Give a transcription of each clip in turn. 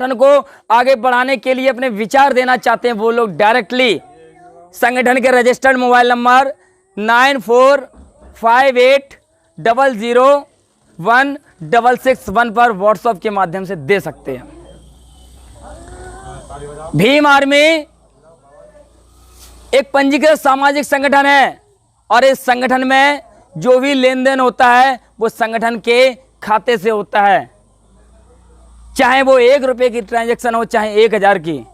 संगठन को आगे बढ़ाने के लिए अपने विचार देना चाहते हैं, वो लोग डायरेक्टली संगठन के रजिस्टर्ड मोबाइल नंबर 9458001661 पर व्हाट्सएप के माध्यम से दे सकते हैं। भीम आर्मी एक पंजीकृत सामाजिक संगठन है और इस संगठन में जो भी लेन देन होता है वो संगठन के खाते से होता है, चाहे वो 1 रुपये की ट्रांजैक्शन हो चाहे 1000 की।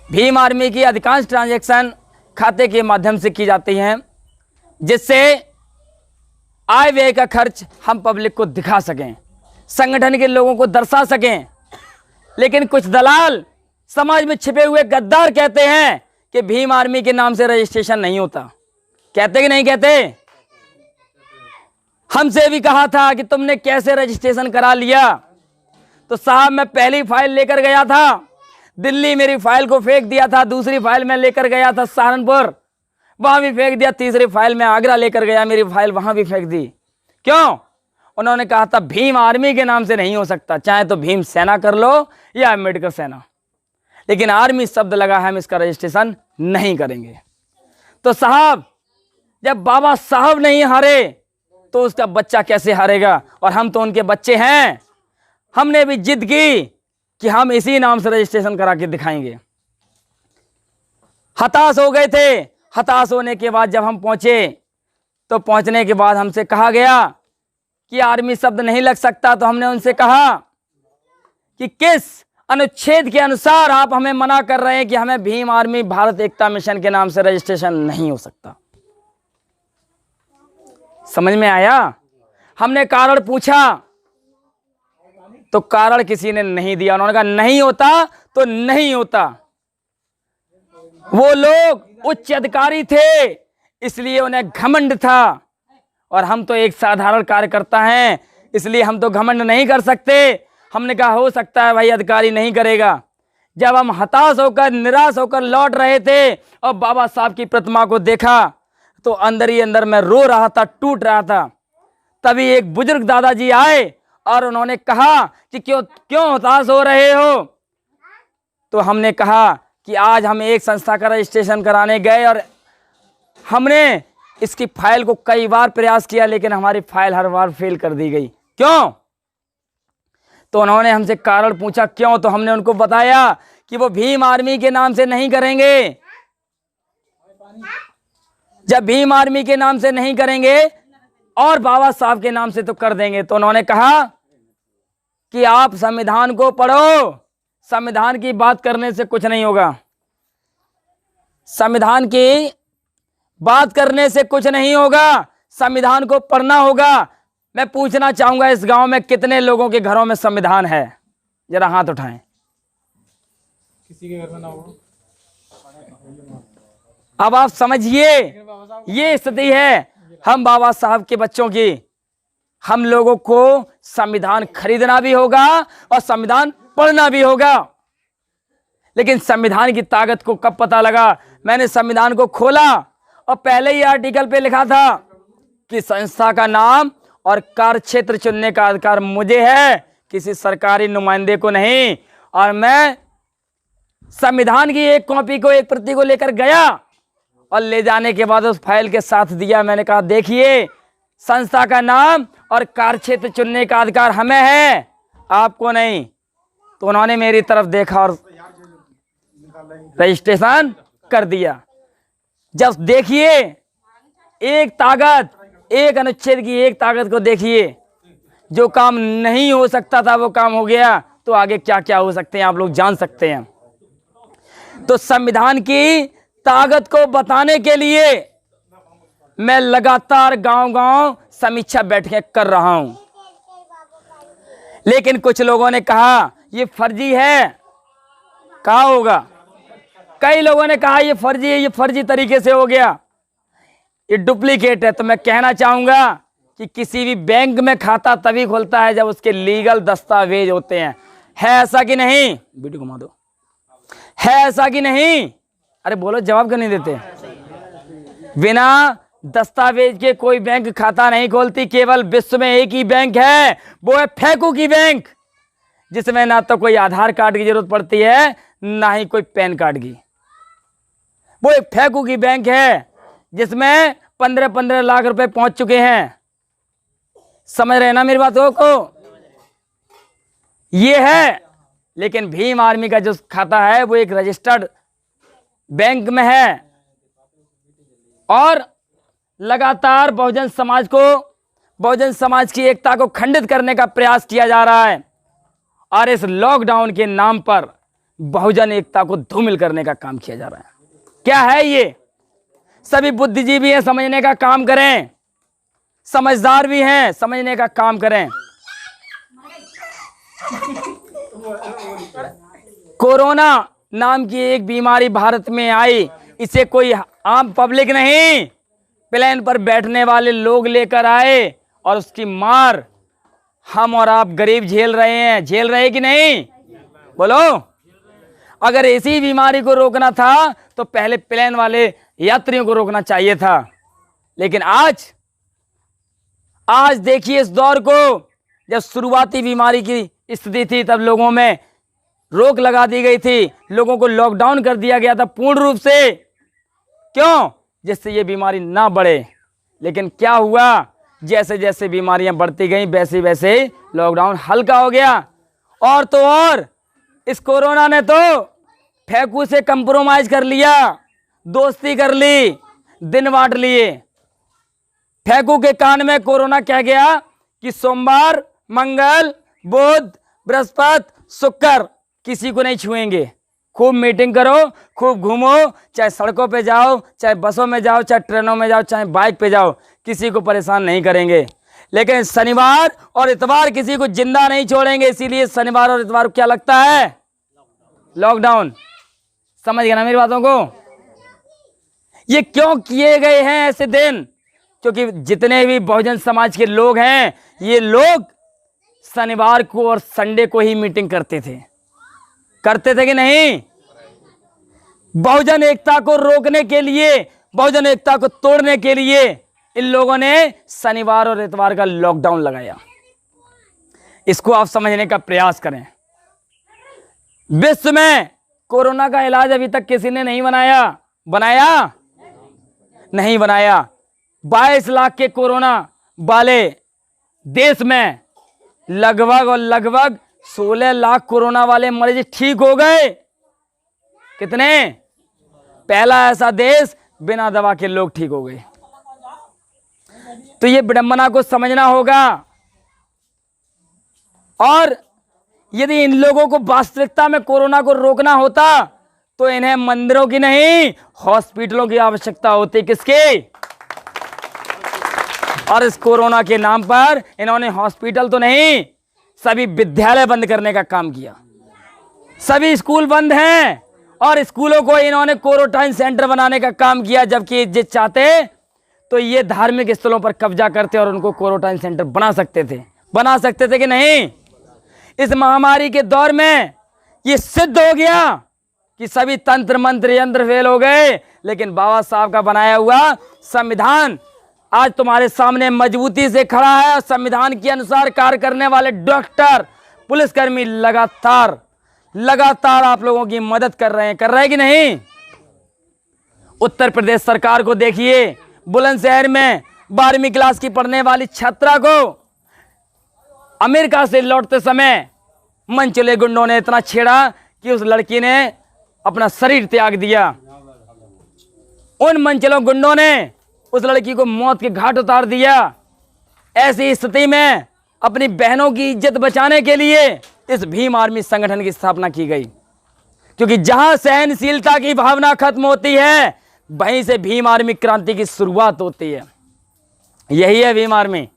भीम आर्मी की अधिकांश ट्रांजैक्शन खाते के माध्यम से की जाती हैं, जिससे आय व्यय का खर्च हम पब्लिक को दिखा सकें, संगठन के लोगों को दर्शा सकें। लेकिन कुछ दलाल समाज में छिपे हुए गद्दार कहते हैं कि भीम आर्मी के नाम से रजिस्ट्रेशन नहीं होता। कहते कि नहीं कहते? हमसे भी कहा था कि तुमने कैसे रजिस्ट्रेशन करा लिया, तो साहब मैं पहली फाइल लेकर गया था दिल्ली, मेरी फाइल को फेंक दिया था। दूसरी फाइल में लेकर गया था सहारनपुर, वहां भी फेंक दिया। तीसरी फाइल में आगरा लेकर गया, मेरी फाइल वहां भी फेंक दी। क्यों? उन्होंने कहा था भीम आर्मी के नाम से नहीं हो सकता, चाहे तो भीम सेना कर लो या अम्बेडकर सेना, लेकिन आर्मी शब्द लगा है, हम इसका रजिस्ट्रेशन नहीं करेंगे। तो साहब जब बाबा साहब नहीं हारे तो उसका बच्चा कैसे हारेगा? और हम तो उनके बच्चे हैं। हमने भी जिद की कि हम इसी नाम से रजिस्ट्रेशन करा के दिखाएंगे। हताश हो गए थे। हताश होने के बाद जब हम पहुंचे तो पहुंचने के बाद हमसे कहा गया कि आर्मी शब्द नहीं लग सकता। तो हमने उनसे कहा कि किस अनुच्छेद के अनुसार आप हमें मना कर रहे हैं कि हमें भीम आर्मी भारत एकता मिशन के नाम से रजिस्ट्रेशन नहीं हो सकता? समझ में आया? हमने कारण पूछा तो कारण किसी ने नहीं दिया। उन्होंने कहा नहीं होता तो नहीं होता। वो लोग उच्च अधिकारी थे इसलिए उन्हें घमंड था, और हम तो एक साधारण कार्यकर्ता हैं इसलिए हम तो घमंड नहीं कर सकते। हमने कहा हो सकता है भाई अधिकारी नहीं करेगा। जब हम हताश होकर निराश होकर लौट रहे थे और बाबा साहब की प्रतिमा को देखा तो अंदर ही अंदर मैं रो रहा था, टूट रहा था। तभी एक बुजुर्ग दादाजी आए और उन्होंने कहा कि क्यों हताश हो रहे हो? तो हमने कहा कि आज हम एक संस्था का रजिस्ट्रेशन कराने गए और हमने इसकी फाइल को कई बार प्रयास किया, लेकिन हमारी फाइल हर बार फेल कर दी गई। क्यों? तो उन्होंने हमसे कारण पूछा क्यों, तो हमने उनको बताया कि वो भीम आर्मी के नाम से नहीं करेंगे। जब भीम आर्मी के नाम से नहीं करेंगे और बाबा साहब के नाम से तो कर देंगे। तो उन्होंने कहा कि आप संविधान को पढ़ो, संविधान की बात करने से कुछ नहीं होगा, संविधान की बात करने से कुछ नहीं होगा, संविधान को पढ़ना होगा। मैं पूछना चाहूंगा इस गांव में कितने लोगों के घरों में संविधान है? जरा हाथ उठाएं। किसी के घर में ना हो। अब आप समझिए ये स्थिति है हम बाबा साहब के बच्चों की। हम लोगों को संविधान खरीदना भी होगा और संविधान पढ़ना भी होगा। लेकिन संविधान की ताकत को कब पता लगा? मैंने संविधान को खोला और पहले ही आर्टिकल पे लिखा था कि संस्था का नाम और कार्यक्षेत्र चुनने का अधिकार मुझे है, किसी सरकारी नुमाइंदे को नहीं। और मैं संविधान की एक कॉपी को, एक प्रति को लेकर गया और ले जाने के बाद उस फाइल के साथ दिया। मैंने कहा देखिए संस्था का नाम और कार्यक्षेत्र चुनने का अधिकार हमें है, आपको नहीं। तो उन्होंने मेरी तरफ देखा और रजिस्ट्रेशन कर दिया। जब देखिए एक ताकत, एक अनुच्छेद की एक ताकत को देखिए, जो काम नहीं हो सकता था वो काम हो गया, तो आगे क्या क्या हो सकते हैं आप लोग जान सकते हैं। तो संविधान की ताकत को बताने के लिए मैं लगातार गांव-गांव समीक्षा बैठकें कर रहा हूं। लेकिन कुछ लोगों ने कहा ये फर्जी है। कहा होगा, कई लोगों ने कहा ये फर्जी है, ये फर्जी तरीके से हो गया, ये डुप्लीकेट है। तो मैं कहना चाहूंगा कि किसी भी बैंक में खाता तभी खुलता है जब उसके लीगल दस्तावेज होते हैं। है ऐसा कि नहीं? वीडियो घुमा दो। है ऐसा कि नहीं? अरे बोलो, जवाब क्यों नहीं देते? बिना दस्तावेज के कोई बैंक खाता नहीं खोलती। केवल विश्व में एक ही बैंक है, वो है फेकू की बैंक। जिसमें ना तो कोई आधार कार्ड की जरूरत पड़ती है ना ही कोई पैन कार्ड की। वो एक फेकू की बैंक है जिसमें 15-15 लाख रुपए पहुंच चुके हैं। समझ रहे हैं ना मेरी बातों को? ये है। लेकिन भीम आर्मी का जो खाता है वो एक रजिस्टर्ड बैंक में है और लगातार बहुजन समाज की एकता को खंडित करने का प्रयास किया जा रहा है और इस लॉकडाउन के नाम पर बहुजन एकता को धूमिल करने का काम किया जा रहा है। क्या है ये? सभी बुद्धिजीवी हैं, समझने का काम करें, समझदार भी हैं, समझने का काम करें। कोरोना नाम की एक बीमारी भारत में आई, इसे कोई आम पब्लिक नहीं, प्लेन पर बैठने वाले लोग लेकर आए और उसकी मार हम और आप गरीब झेल रहे हैं। झेल रहे कि नहीं? बोलो। अगर इसी बीमारी को रोकना था तो पहले प्लेन वाले यात्रियों को रोकना चाहिए था। लेकिन आज देखिए इस दौर को, जब शुरुआती बीमारी की स्थिति थी तब लोगों में रोक लगा दी गई थी, लोगों को लॉकडाउन कर दिया गया था पूर्ण रूप से। क्यों? जिससे ये बीमारी ना बढ़े। लेकिन क्या हुआ? जैसे जैसे बीमारियां बढ़ती गई वैसे वैसे लॉकडाउन हल्का हो गया। और तो और इस कोरोना ने तो फेकू से कंप्रोमाइज कर लिया, दोस्ती कर ली, दिन बांट लिए। फेकू के कान में कोरोना कह गया कि सोमवार, मंगल, बुध, बृहस्पति, शुक्र किसी को नहीं छुएंगे। खूब मीटिंग करो, खूब घूमो, चाहे सड़कों पे जाओ, चाहे बसों में जाओ, चाहे ट्रेनों में जाओ, चाहे बाइक पे जाओ, किसी को परेशान नहीं करेंगे। लेकिन शनिवार और इतवार किसी को जिंदा नहीं छोड़ेंगे। इसीलिए शनिवार और इतवार को क्या लगता है? लॉकडाउन। समझ गए ना मेरी बातों को? ये क्यों किए गए हैं ऐसे दिन? क्योंकि जितने भी बहुजन समाज के लोग हैं, ये लोग शनिवार को और संडे को ही मीटिंग करते थे कि नहीं? बहुजन एकता को रोकने के लिए, बहुजन एकता को तोड़ने के लिए इन लोगों ने शनिवार और इतवार का लॉकडाउन लगाया। इसको आप समझने का प्रयास करें। विश्व में कोरोना का इलाज अभी तक किसी ने नहीं बनाया। 22 लाख के कोरोना वाले देश में लगभग 16 लाख कोरोना वाले मरीज ठीक हो गए। कितने? पहला ऐसा देश बिना दवा के लोग ठीक हो गए। तो ये विडंबना को समझना होगा। और यदि इन लोगों को वास्तविकता में कोरोना को रोकना होता तो इन्हें मंदिरों की नहीं, हॉस्पिटलों की आवश्यकता होती। किसकी? और इस कोरोना के नाम पर इन्होंने हॉस्पिटल तो नहीं, सभी विद्यालय बंद करने का काम किया। सभी स्कूल बंद हैं और स्कूलों को इन्होंने क्वारंटाइन सेंटर बनाने का काम किया। जबकि ये चाहते तो ये धार्मिक स्थलों पर कब्जा करते और उनको क्वारंटाइन सेंटर बना सकते थे कि नहीं? इस महामारी के दौर में ये सिद्ध हो गया कि सभी तंत्र मंत्र यंत्र फेल हो गए। लेकिन बाबा साहब का बनाया हुआ संविधान आज तुम्हारे सामने मजबूती से खड़ा है और संविधान के अनुसार कार्य करने वाले डॉक्टर, पुलिसकर्मी लगातार आप लोगों की मदद कर रहे हैं कि नहीं? उत्तर प्रदेश सरकार को देखिए, बुलंदशहर में 12वीं क्लास की पढ़ने वाली छात्रा को अमेरिका से लौटते समय मनचले गुंडों ने इतना छेड़ा कि उस लड़की ने अपना शरीर त्याग दिया। उन मनचलों गुंडों ने उस लड़की को मौत के घाट उतार दिया। ऐसी स्थिति में अपनी बहनों की इज्जत बचाने के लिए इस भीम आर्मी संगठन की स्थापना की गई। क्योंकि जहां सहनशीलता की भावना खत्म होती है वहीं से भीम आर्मी क्रांति की शुरुआत होती है। यही है भीम आर्मी।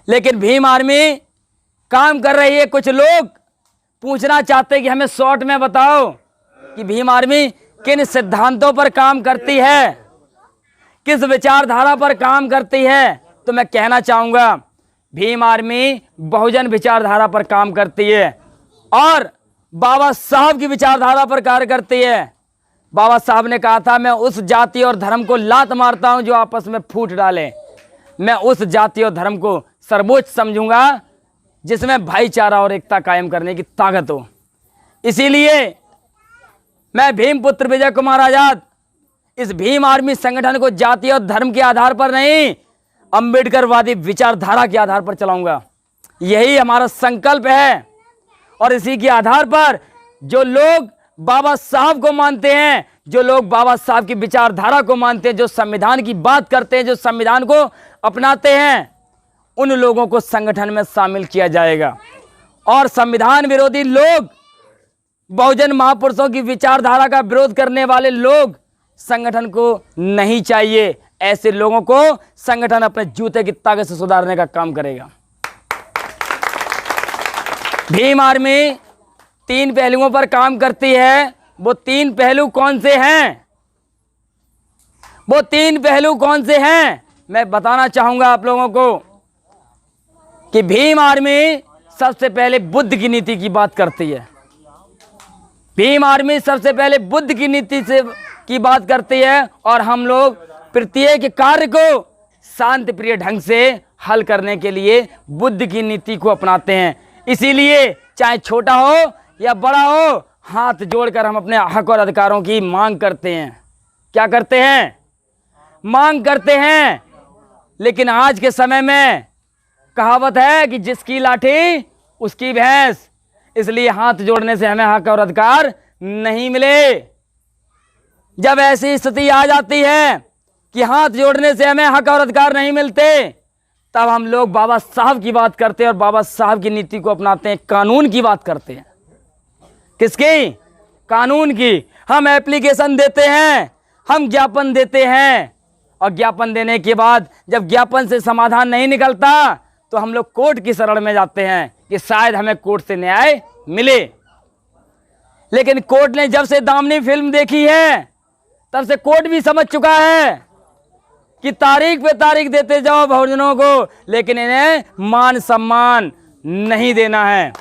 लेकिन भीम आर्मी काम कर रही है। कुछ लोग पूछना चाहते हैं कि हमें शॉर्ट में बताओ कि भीम आर्मी किन सिद्धांतों पर काम करती है, किस विचारधारा पर काम करती है। तो मैं कहना चाहूंगा भीम आर्मी बहुजन विचारधारा पर काम करती है और बाबा साहब की विचारधारा पर कार्य करती है। बाबा साहब ने कहा था, मैं उस जाति और धर्म को लात मारता हूं जो आपस में फूट डाले। मैं उस जाति और धर्म को सर्वोच्च समझूंगा जिसमें भाईचारा और एकता कायम करने की ताकत हो। इसीलिए मैं भीमपुत्र विजय कुमार आजाद इस भीम आर्मी संगठन को जाति और धर्म के आधार पर नहीं, अंबेडकरवादी विचारधारा के आधार पर चलाऊंगा। यही हमारा संकल्प है। और इसी के आधार पर जो लोग बाबा साहब को मानते हैं, जो लोग बाबा साहब की विचारधारा को मानते हैं, जो संविधान की बात करते हैं, जो संविधान को अपनाते हैं, उन लोगों को संगठन में शामिल किया जाएगा। और संविधान विरोधी लोग, बहुजन महापुरुषों की विचारधारा का विरोध करने वाले लोग संगठन को नहीं चाहिए। ऐसे लोगों को संगठन अपने जूते की ताकत से सुधारने का काम करेगा। भीम आर्मी 3 पहलुओं पर काम करती है। वो 3 पहलू कौन से हैं? वो 3 पहलू कौन से हैं मैं बताना चाहूंगा आप लोगों को कि भीम आर्मी सबसे पहले बुद्ध की नीति की बात करती है। भीम आर्मी सबसे पहले बुद्ध की नीति की बात करती है और हम लोग प्रत्येक कार्य को शांति प्रिय ढंग से हल करने के लिए बुद्ध की नीति को अपनाते हैं। इसीलिए चाहे छोटा हो या बड़ा हो, हाथ जोड़कर हम अपने हक और अधिकारों की मांग करते हैं। क्या करते हैं? मांग करते हैं। लेकिन आज के समय में कहावत है कि जिसकी लाठी उसकी भैंस, इसलिए हाथ जोड़ने से हमें हक और अधिकार नहीं मिले। जब ऐसी स्थिति आ जाती है कि हाथ जोड़ने से हमें हक और अधिकार नहीं मिलते, तब हम लोग बाबा साहब की बात करते हैं और बाबा साहब की नीति को अपनाते हैं, कानून की बात करते हैं। किसकी? कानून की। हम एप्लीकेशन देते हैं, हम ज्ञापन देते हैं, और ज्ञापन देने के बाद जब ज्ञापन से समाधान नहीं निकलता तो हम लोग कोर्ट की शरण में जाते हैं कि शायद हमें कोर्ट से न्याय मिले। लेकिन कोर्ट ने जब से दामनी फिल्म देखी है, तब से कोर्ट भी समझ चुका है कि तारीख पे तारीख देते जाओ बहुजनों को, लेकिन इन्हें मान सम्मान नहीं देना है।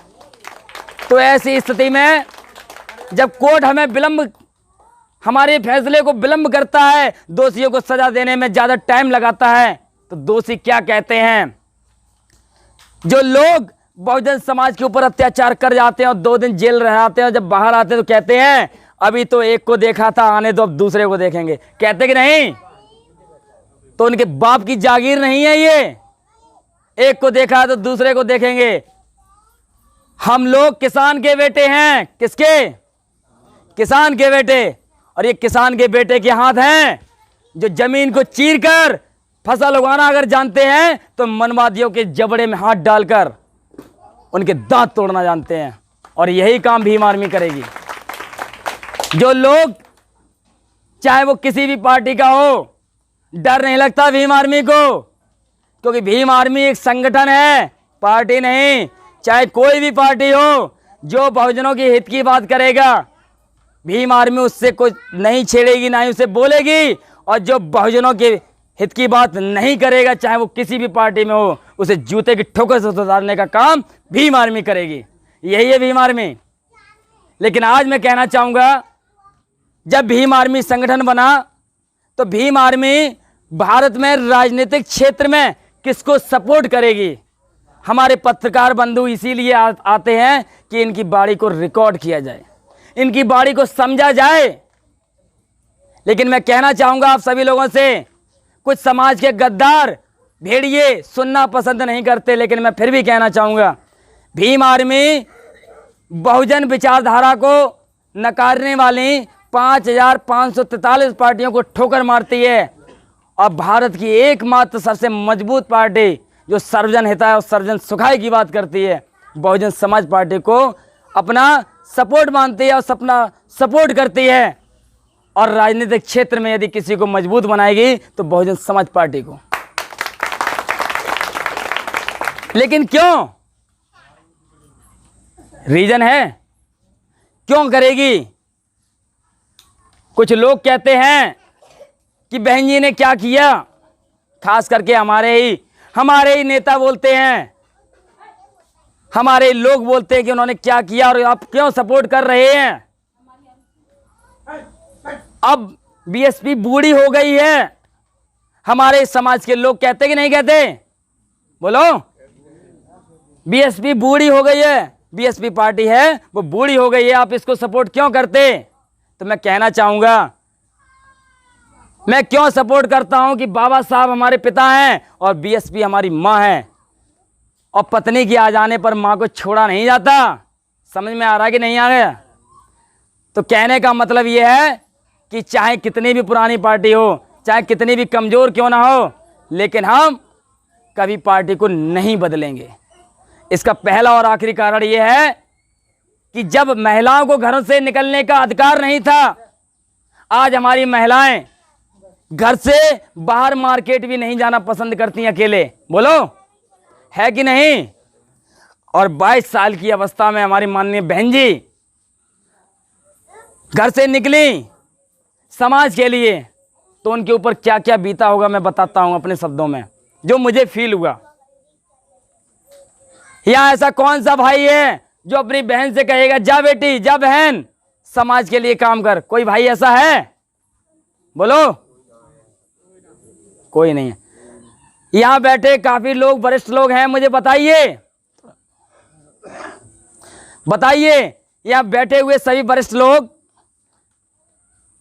तो ऐसी स्थिति में जब कोर्ट हमारे फैसले को विलंब करता है, दोषियों को सजा देने में ज्यादा टाइम लगाता है, तो दोषी क्या कहते हैं? जो लोग बहुजन समाज के ऊपर अत्याचार कर जाते हैं और 2 दिन जेल रह जाते हैं, और जब बाहर आते हैं तो कहते हैं अभी तो एक को देखा था, आने दो अब दूसरे को देखेंगे। कहते कि नहीं? तो उनके बाप की जागीर नहीं है ये, एक को देखा तो दूसरे को देखेंगे। हम लोग किसान के बेटे हैं। किसके? किसान के बेटे। और ये किसान के बेटे के हाथ हैं जो जमीन को चीरकर फसल उगाना अगर जानते हैं तो मनवादियों के जबड़े में हाथ डालकर उनके दांत तोड़ना जानते हैं। और यही काम भीम आर्मी करेगी। जो लोग, चाहे वो किसी भी पार्टी का हो, डर नहीं लगता भीम आर्मी को, क्योंकि भीम आर्मी एक संगठन है, पार्टी नहीं। चाहे कोई भी पार्टी हो, जो बहुजनों के हित की बात करेगा, भीम आर्मी उससे कुछ नहीं छेड़ेगी, ना ही उसे बोलेगी। और जो बहुजनों के हित की बात नहीं करेगा, चाहे वो किसी भी पार्टी में हो, उसे जूते की ठोकर से सुधारने का काम भीम आर्मी करेगी। यही है भीम आर्मी। लेकिन आज मैं कहना चाहूंगा, जब भीम आर्मी संगठन बना तो भीम आर्मी भारत में राजनीतिक क्षेत्र में किसको सपोर्ट करेगी? हमारे पत्रकार बंधु इसीलिए आते हैं कि इनकी बाड़ी को रिकॉर्ड किया जाए, इनकी बाड़ी को समझा जाए। लेकिन मैं कहना चाहूंगा आप सभी लोगों से, कुछ समाज के गद्दार भेड़िए सुनना पसंद नहीं करते, लेकिन मैं फिर भी कहना चाहूंगा, भीम आर्मी बहुजन विचारधारा को नकारने वाली 5543 पार्टियों को ठोकर मारती है। और भारत की एकमात्र सबसे मजबूत पार्टी जो सर्वजन हिताय और सर्वजन सुखाय की बात करती है, बहुजन समाज पार्टी को अपना सपोर्ट मानती है और अपना सपोर्ट करती है। और राजनीतिक क्षेत्र में यदि किसी को मजबूत बनाएगी तो बहुजन समाज पार्टी को। लेकिन क्यों? रीजन है क्यों करेगी। कुछ लोग कहते हैं कि बहन जी ने क्या किया, खास करके हमारे ही नेता बोलते हैं, हमारे लोग बोलते हैं कि उन्होंने क्या किया और आप क्यों सपोर्ट कर रहे हैं। अब बीएसपी बूढ़ी हो गई है, हमारे समाज के लोग कहते कि नहीं कहते? बोलो। बीएसपी बूढ़ी हो गई है, बीएसपी पार्टी है वो बूढ़ी हो गई है, आप इसको सपोर्ट क्यों करते? तो मैं कहना चाहूंगा, मैं क्यों सपोर्ट करता हूं कि बाबा साहब हमारे पिता हैं और बीएसपी हमारी मां है, और पत्नी की आ जाने पर मां को छोड़ा नहीं जाता। समझ में आ रहा है कि नहीं आ गया? तो कहने का मतलब यह है कि चाहे कितनी भी पुरानी पार्टी हो, चाहे कितनी भी कमजोर क्यों ना हो, लेकिन हम कभी पार्टी को नहीं बदलेंगे। इसका पहला और आखिरी कारण यह है कि जब महिलाओं को घरों से निकलने का अधिकार नहीं था, आज हमारी महिलाएं घर से बाहर मार्केट भी नहीं जाना पसंद करती हैं अकेले। बोलो, है कि नहीं? और 22 साल की अवस्था में हमारी माननीय बहन जी घर से निकली समाज के लिए, तो उनके ऊपर क्या क्या बीता होगा मैं बताता हूं अपने शब्दों में, जो मुझे फील हुआ। यहां ऐसा कौन सा भाई है जो अपनी बहन से कहेगा जा बेटी, जा बहन, समाज के लिए काम कर? कोई भाई ऐसा है? बोलो, कोई नहीं है। यहां बैठे काफी लोग वरिष्ठ लोग हैं, मुझे बताइए यहां बैठे हुए सभी वरिष्ठ लोग,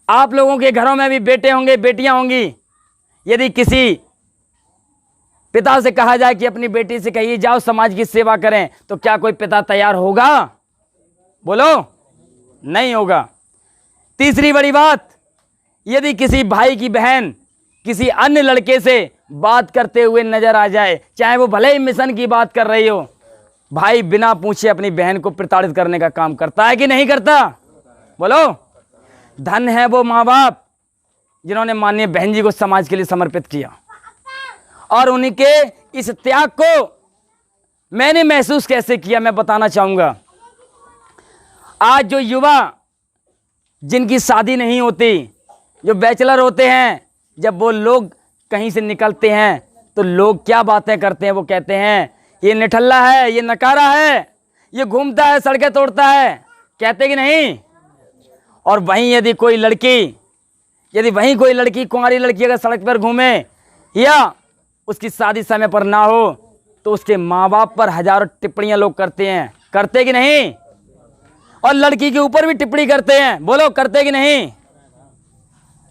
आप लोगों के घरों में भी बेटे होंगे, बेटियां होंगी। यदि किसी पिता से कहा जाए कि अपनी बेटी से कहिए जाओ समाज की सेवा करें, तो क्या कोई पिता तैयार होगा? बोलो, नहीं होगा। तीसरी बड़ी बात, यदि किसी भाई की बहन किसी अन्य लड़के से बात करते हुए नजर आ जाए, चाहे वो भले ही मिशन की बात कर रही हो, भाई बिना पूछे अपनी बहन को प्रताड़ित करने का काम करता है कि नहीं करता? बोलो, धन है वो माँ बाप जिन्होंने माननीय बहन जी को समाज के लिए समर्पित किया, और उनके इस त्याग को मैंने महसूस कैसे किया मैं बताना चाहूंगा। आज जो युवा जिनकी शादी नहीं होती, जो बैचलर होते हैं, जब वो लोग कहीं से निकलते हैं तो लोग क्या बातें करते हैं? वो कहते हैं ये निठल्ला है, ये नकारा है, ये घूमता है, सड़कें तोड़ता है, कहते कि नहीं? और वहीं यदि कोई लड़की कुंवारी लड़की अगर सड़क पर घूमे या उसकी शादी समय पर ना हो, तो उसके माँ बाप पर हजारों टिप्पणियां लोग करते हैं, करते कि नहीं? और लड़की के ऊपर भी टिप्पणी करते हैं। बोलो, करते कि नहीं?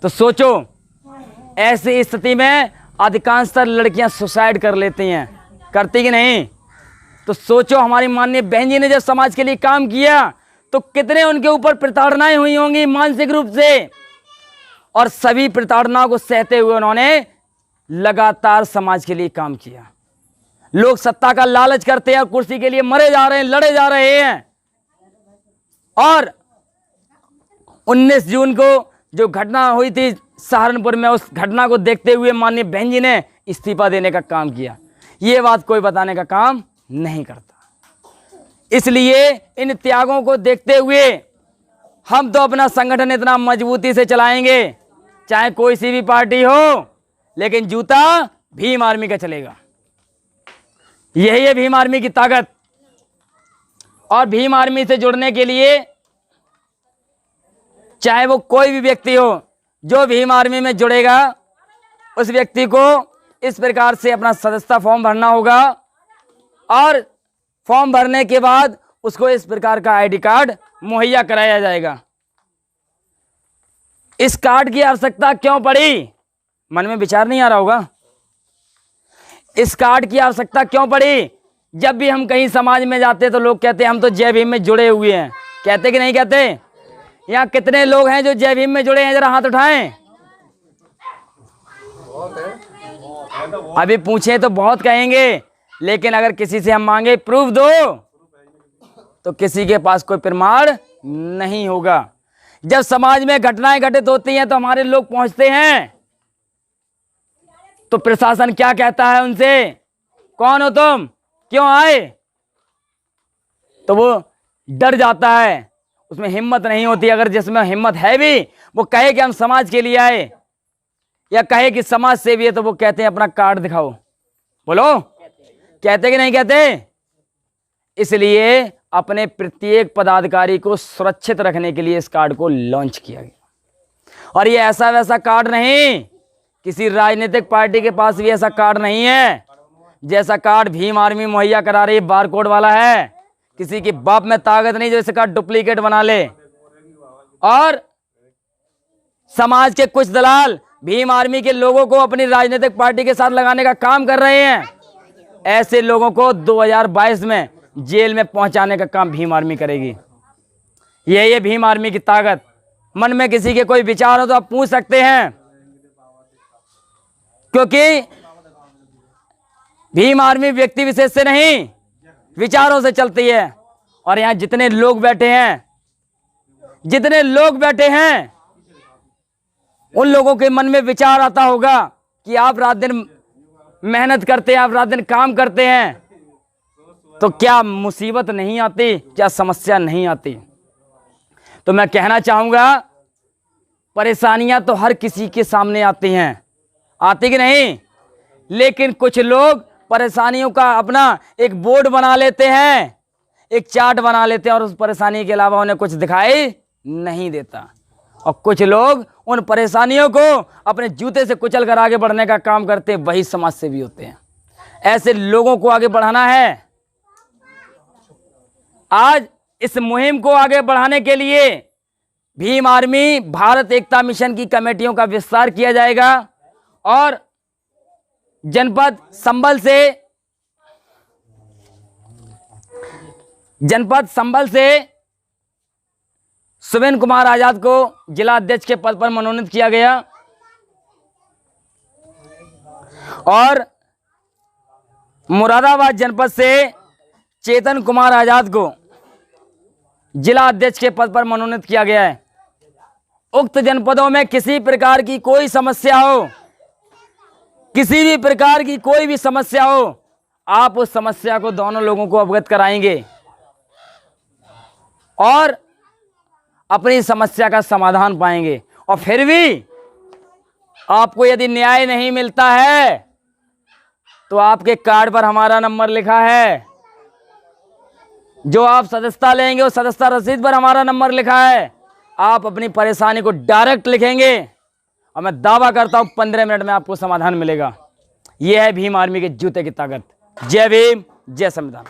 तो सोचो, ऐसी स्थिति में अधिकांशतः लड़कियां सुसाइड कर लेती हैं, करती कि नहीं? तो सोचो, हमारी माननीय बहन जी ने जब समाज के लिए काम किया तो कितने उनके ऊपर प्रताड़नाएं हुई होंगी मानसिक रूप से, और सभी प्रताड़नाओं को सहते हुए उन्होंने लगातार समाज के लिए काम किया। लोग सत्ता का लालच करते हैं और कुर्सी के लिए मरे जा रहे हैं, लड़े जा रहे हैं। और 19 जून को जो घटना हुई थी सहारनपुर में, उस घटना को देखते हुए माननीय बहन जी ने इस्तीफा देने का काम किया। ये बात कोई बताने का काम नहीं करता। इसलिए इन त्यागों को देखते हुए हम तो अपना संगठन इतना मजबूती से चलाएंगे, चाहे कोई सी भी पार्टी हो, लेकिन जूता भीम आर्मी का चलेगा। यही है भीम आर्मी की ताकत। और भीम आर्मी से जुड़ने के लिए चाहे वो कोई भी व्यक्ति हो, जो भीम आर्मी में जुड़ेगा उस व्यक्ति को इस प्रकार से अपना सदस्यता फॉर्म भरना होगा, और फॉर्म भरने के बाद उसको इस प्रकार का आईडी कार्ड मुहैया कराया जाएगा। इस कार्ड की आवश्यकता क्यों पड़ी? मन में विचार नहीं आ रहा होगा। इस कार्ड की आवश्यकता क्यों पड़ी? जब भी हम कहीं समाज में जाते तो लोग कहते हैं हम तो जय भीम में जुड़े हुए हैं, कहते कि नहीं कहते? यहाँ कितने लोग हैं जो जय भीम में जुड़े हैं? जरा हाथ उठाएं। अभी पूछे तो बहुत कहेंगे, लेकिन अगर किसी से हम मांगे प्रूफ दो, तो किसी के पास कोई प्रमाण नहीं होगा। जब समाज में घटनाएं घटित होती हैं तो हमारे लोग पहुंचते हैं, तो प्रशासन क्या कहता है उनसे? कौन हो तुम, क्यों आए? तो वो डर जाता है, उसमें हिम्मत नहीं होती। अगर जिसमें हिम्मत है भी, वो कहे कि हम समाज के लिए आए, या कहे कि समाज सेवी है, तो वो कहते हैं अपना कार्ड दिखाओ। बोलो, कहते कि नहीं कहते? इसलिए अपने प्रत्येक पदाधिकारी को सुरक्षित रखने के लिए इस कार्ड को लॉन्च किया गया। और ये ऐसा वैसा कार्ड नहीं, किसी राजनीतिक पार्टी के पास भी ऐसा कार्ड नहीं है। जैसा कार्ड भीम आर्मी मुहैया करा रही है, बारकोड वाला है, किसी की बाप में ताकत नहीं जो इसका डुप्लीकेट बना ले। और समाज के कुछ दलाल भीम आर्मी के लोगों को अपनी राजनीतिक पार्टी के साथ लगाने का काम कर रहे हैं। ऐसे लोगों को 2022 में जेल में पहुंचाने का काम भीम आर्मी करेगी। यही है भीम आर्मी की ताकत। मन में किसी के कोई विचार हो तो आप पूछ सकते हैं, क्योंकि भीम आर्मी व्यक्ति विशेष से नहीं, विचारों से चलती है। और यहां जितने लोग बैठे हैं उन लोगों के मन में विचार आता होगा कि आप रात दिन मेहनत करते हैं, आप रात दिन काम करते हैं, तो क्या मुसीबत नहीं आती, क्या समस्या नहीं आती। तो मैं कहना चाहूंगा, परेशानियां तो हर किसी के सामने आती हैं, आती कि नहीं, लेकिन कुछ लोग परेशानियों का अपना एक बोर्ड बना लेते हैं, एक चार्ट बना लेते हैं, और उस परेशानी के अलावा उन्हें कुछ दिखाई नहीं देता। और कुछ लोग उन परेशानियों को अपने जूते से कुचल कर आगे बढ़ने का काम करते हैं, वही समाज सेवी होते हैं। ऐसे लोगों को आगे बढ़ाना है। आज इस मुहिम को आगे बढ़ाने के लिए भीम आर्मी भारत एकता मिशन की कमेटियों का विस्तार किया जाएगा और जनपद संभल से सुवेन कुमार आजाद को जिला अध्यक्ष के पद पर मनोनीत किया गया और मुरादाबाद जनपद से चेतन कुमार आजाद को जिला अध्यक्ष के पद पर मनोनीत किया गया है। उक्त जनपदों में किसी प्रकार की कोई समस्या हो, किसी भी प्रकार की कोई भी समस्या हो, आप उस समस्या को दोनों लोगों को अवगत कराएंगे और अपनी समस्या का समाधान पाएंगे। और फिर भी आपको यदि न्याय नहीं मिलता है तो आपके कार्ड पर हमारा नंबर लिखा है, जो आप सदस्यता लेंगे उस सदस्यता रसीद पर हमारा नंबर लिखा है। आप अपनी परेशानी को डायरेक्ट लिखेंगे और मैं दावा करता हूं 15 मिनट में आपको समाधान मिलेगा। यह है भीम आर्मी के जूते की ताकत। जय भीम, जय संविधान।